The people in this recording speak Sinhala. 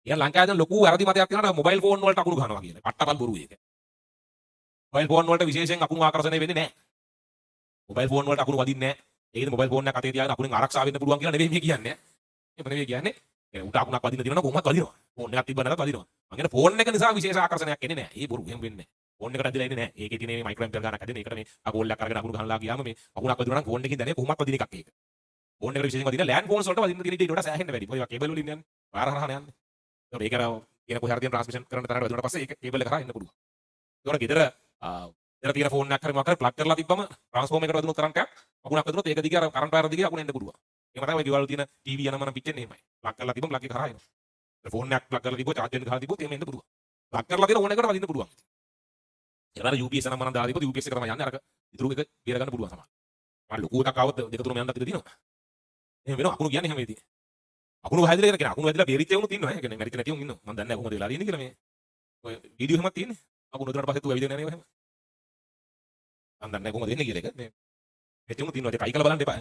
ඉතින් ලංකාවේ දැන් ලොකු වැරදි මතයක් තියෙනවා මොබයිල් ෆෝන් වලට අකුණු ගන්නවා කියලා. පට්ටපල් බොරු ඒක. මොබයිල් ෆෝන් වලට විශේෂයෙන් අකුණු ආකර්ෂණය වෙන්නේ නැහැ. මොබයිල් ෆෝන් වලට අකුණු වදින්නේ නැහැ. ඒකද මොබයිල් ෆෝන් එක අතේ තියාගෙන අකුණෙන් ආරක්ෂා වෙන්න පුළුවන් කියලා නෙවෙයි මේ කියන්නේ. එහෙම නෙවෙයි කියන්නේ. ඒ උට අකුණක් වදින්න තියෙනවා නම් කොහොමවත් වදිනවා. ෆෝන් එකක් තිබ්බ නැත්නම් වදිනවා. මං කියන්නේ ෆෝන් එක නිසා විශේෂ ආකර්ෂණයක් එන්නේ නැහැ. ඒ බොරු එහෙම වෙන්නේ නැහැ. ෆෝන් එකට ඇදලා ඉන්නේ නැහැ. ඒකේ තියෙන මේ මයික්‍රෝ ඇම්පියර් ගානක් ඇදෙන. ඒකට මේ අකෝල් එකක් අරගෙන අකුණු ගහලා ගියාම මේ අකුණක් වදිනවා නම් ෆෝන් එකකින් දැනේ කොහොමවත් වදින එකක් ඒක. ෆෝන් එකට විශේෂයෙන් වදින ලෑන්ඩ් ෆෝන්ස් වලට වදින්න තියෙන ඊට වඩා සෑහෙන්න වැඩි. මොකද ඒවා කේබල් වලින් යන්නේ. වාර හරහා යන්නේ. ඒකට ඒක අර කියන කොහේ හරි තියෙන ට්‍රාන්ස්මිෂන් කරන තරකට වදිනාට පස්සේ ඒක කේබල් එක කරා එන්න පුළුවන්. ඒකට ගෙදර ගෙදර තියෙන ෆෝන් එකක් හරි මොකක් හරි ප්ලග් කරලා තිබ්බම ට්‍රාන්ස්ෆෝමර් එකට වදිනු කරන්ට් එකක් අකුණක් වදිනොත් ඒක දිගේ අර කරන්ට් වයර් දිගේ අකුණ එන්න පුළුවන්. එහෙම තමයි ඔය ගෙවල් තියෙන ටීවී යනම නම් පිටින්නේ එහෙමයි. ප්ලග් කරලා තිබ්බම ප්ලග් එක කරා එනවා. ෆෝන් එකක් ප්ලග් කරලා තිබ්බොත් charge වෙන්න ගහලා තිබ්බොත් එහෙම එන්න පුළුවන්. ප්ලග් කරලා තියෙන ඕන එකට වදින්න පුළුවන්. ඒකට UPS නම් මනම් දාලා තිබ්බොත් UPS එක තමයි යන්නේ අරක ඉතුරු එක බේර ගන්න පුළුවන් තමයි. මම ලොකු එකක් ආවොත් දෙක තුනම යන්නත් ඉඩ තියෙනවා. එහෙම වෙනවා අකුණු කියන්නේ එහෙම වෙදී. අකුණු හැදිලා කියන අකුණු හැදිලා බේරිච්ච උනුත් ඉන්නවා. ඒ කියන්නේ මැරිච්ච නැති උන් ඉන්නවා. මම දන්නේ නැහැ කොහොමද වෙලා තියෙන්නේ කියලා මේ. ඔය වීඩියෝ එහෙමත් තියෙන්නේ. අකුණු හදුනට පස්සේ තු ඇවිදින්න නැහැ නේද එහෙම. මම දන්නේ නැහැ කොහොමද වෙන්නේ කියලා ඒක. මේ මෙච්ච උනුත් ඉන්නවා. ඒක කයි කරලා බලන්න එපා.